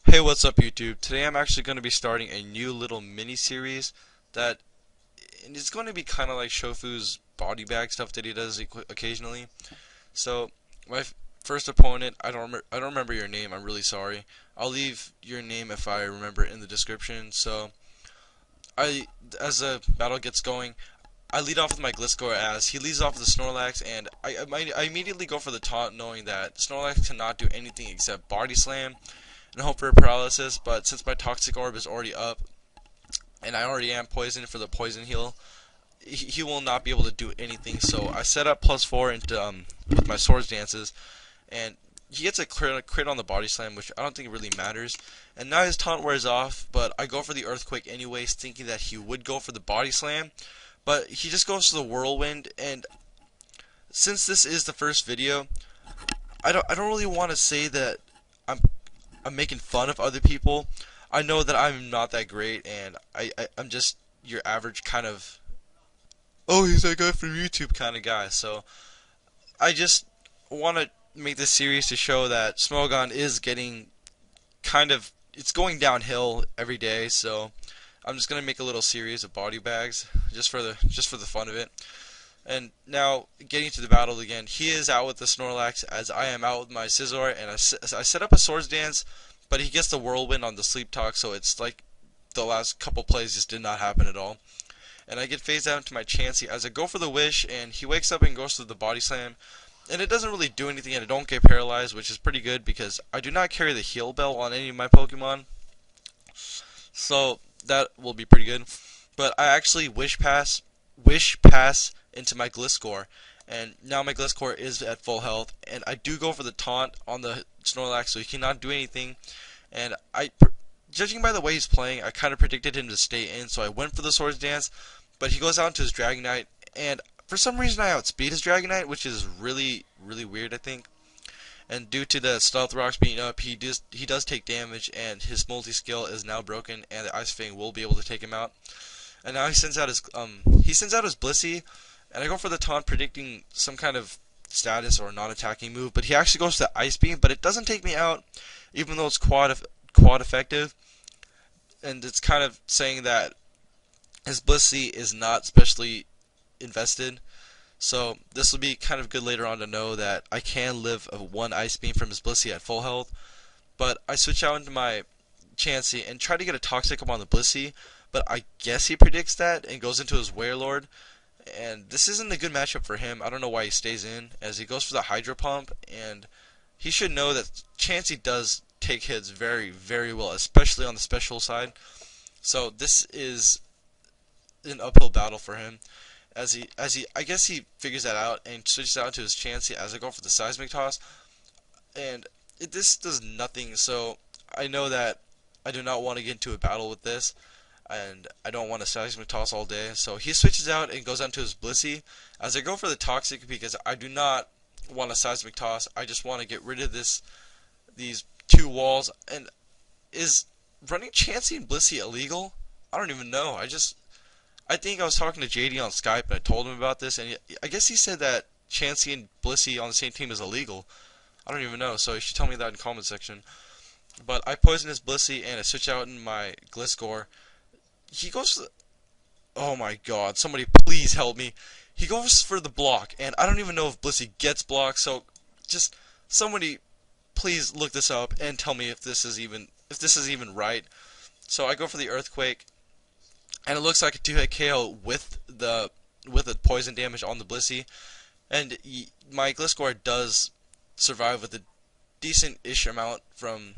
Hey, what's up YouTube? Today I'm actually going to be starting a new little mini series that and it's going to be kind of like Shofu's body bag stuff that he does occasionally. So, my first opponent, I don't remember your name. I'm really sorry. I'll leave your name if I remember it in the description. So, as the battle gets going, I lead off with my Gliscor as he leads off with the Snorlax, and I immediately go for the taunt, knowing that Snorlax cannot do anything except body slam and hope for paralysis. But since my Toxic Orb is already up, and I already am poisoned for the poison heal, he will not be able to do anything. So I set up +4 into with my Swords Dances, and he gets a crit on the body slam, which I don't think it really matters. And now his taunt wears off, but I go for the Earthquake anyways, thinking that he would go for the body slam, but he just goes for the Whirlwind. And since this is the first video, I don't really want to say that I'm I'm making fun of other people. I know that I'm not that great, and I'm just your average kind of, oh, he's that guy from YouTube kind of guy. So I just want to make this series to show that Smogon is getting kind of, it's going downhill every day. So I'm just gonna make a little series of body bags just for the fun of it. And now, getting to the battle again, he is out with the Snorlax as I am out with my Scizor, and I set up a Swords Dance, but he gets the Whirlwind on the Sleep Talk, so it's like the last couple plays just did not happen at all. And I get phased out into my Chansey as I go for the Wish, and he wakes up and goes through the Body Slam, and it doesn't really do anything, and I don't get paralyzed, which is pretty good because I do not carry the Heal Bell on any of my Pokemon, so that will be pretty good. But I actually Wish Pass into my Gliscor, and now my Gliscor is at full health, and I do go for the taunt on the Snorlax, so he cannot do anything. And judging by the way he's playing, I kind of predicted him to stay in, so I went for the Swords Dance, but he goes out into his Dragonite, and for some reason I outspeed his Dragonite, which is really, really weird, I think. And due to the Stealth Rocks being up, he does take damage, and his multi-skill is now broken, and the Ice Fang will be able to take him out. And now he sends out his Blissey, and I go for the taunt, predicting some kind of status or non-attacking move, but he actually goes to the Ice Beam, but it doesn't take me out, even though it's quad effective, and it's kind of saying that his Blissey is not specially invested. So this will be kind of good later on to know that I can live a one Ice Beam from his Blissey at full health. But I switch out into my Chansey and try to get a Toxic up on the Blissey, but I guess he predicts that and goes into his Warelord. And this isn't a good matchup for him. I don't know why he stays in, as he goes for the Hydro Pump, and he should know that Chansey does take hits very, very well, especially on the special side. So this is an uphill battle for him. I guess he figures that out and switches out to his Chansey as I go for the Seismic Toss, and this does nothing. So I know that I do not want to get into a battle with this, and I don't want to Seismic Toss all day. So he switches out and goes onto his Blissey as I go for the Toxic because I do not want a Seismic Toss. I just want to get rid of these two walls. And is running Chansey and Blissey illegal? I don't even know. I think I was talking to JD on Skype and I told him about this, and I guess he said that Chansey and Blissey on the same team is illegal. I don't even know, so you should tell me that in the comment section. But I poison his Blissey and I switch out in my Gliscor. He goes for the, oh my god, somebody please help me. He goes for the block, and I don't even know if Blissey gets blocked, so just somebody please look this up and tell me if this is even right. So I go for the Earthquake, and it looks like a 2-hit KO with the poison damage on the Blissey, and my Gliscor does survive with a decent-ish amount of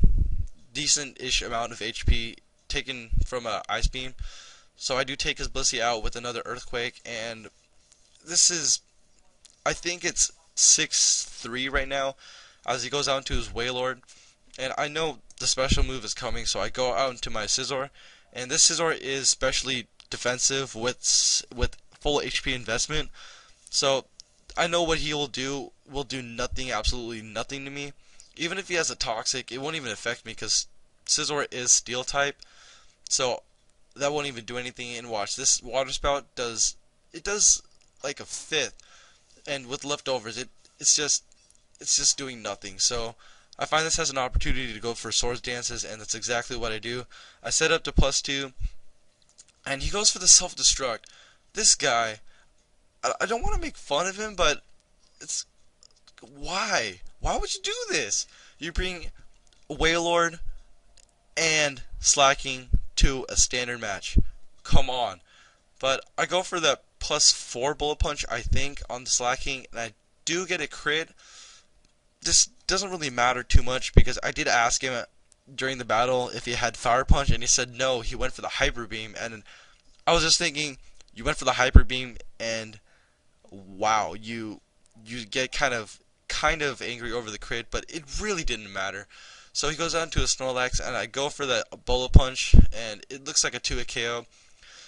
HP taken from a Ice Beam. So I do take his Blissey out with another Earthquake, and this is, I think it's 6-3 right now as he goes out into his Wailord, and I know the special move is coming, so I go out into my Scizor, and this Scizor is specially defensive with full HP investment, so I know what he will do nothing, absolutely nothing to me. Even if he has a Toxic, it won't even affect me because Scizor is Steel type, so that won't even do anything. And watch, this Water Spout does like a fifth, and with leftovers, it's just doing nothing. So I find this as an opportunity to go for swords dances, and that's exactly what I do. I set up to +2, and he goes for the self-destruct. This guy, I don't want to make fun of him, but it's why? Why would you do this? You bring Wailord and Slacking to a standard match. Come on. But I go for the +4 bullet punch, I think, on the Slacking, and I do get a crit. This doesn't really matter too much because I did ask him during the battle if he had Fire Punch, and he said no, he went for the Hyper Beam. And I was just thinking, you went for the Hyper Beam, and wow, you get kind of angry over the crit, but it really didn't matter. So he goes down to a Snorlax, and I go for the Bullet Punch, and it looks like a 2-hit KO.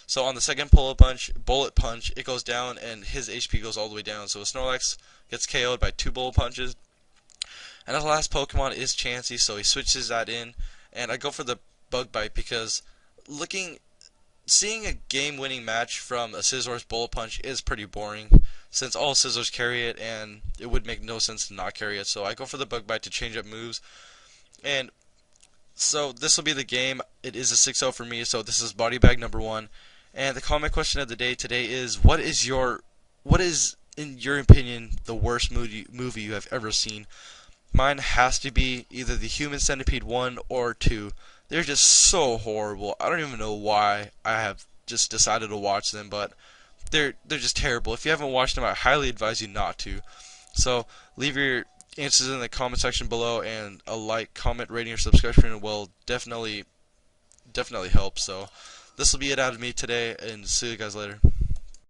So on the second bullet punch, it goes down, and his HP goes all the way down. So Snorlax gets KO'd by 2 bullet punches. And the last Pokemon is Chansey, so he switches that in, and I go for the Bug Bite because seeing a game-winning match from a Scizor's Bullet Punch is pretty boring, since all Scizors carry it, and it would make no sense to not carry it. So I go for the Bug Bite to change up moves, and so this will be the game. It is a 6-0 for me, so this is body bag number 1. And the comment question of the day today is, what is, in your opinion, the worst movie you have ever seen? Mine has to be either the Human Centipede 1 or 2. They're just so horrible. I don't even know why I have just decided to watch them, but they're just terrible. If you haven't watched them, I highly advise you not to. So leave your answers in the comment section below, and a like, comment, rating, or subscription will definitely help. So this will be it out of me today, and see you guys later.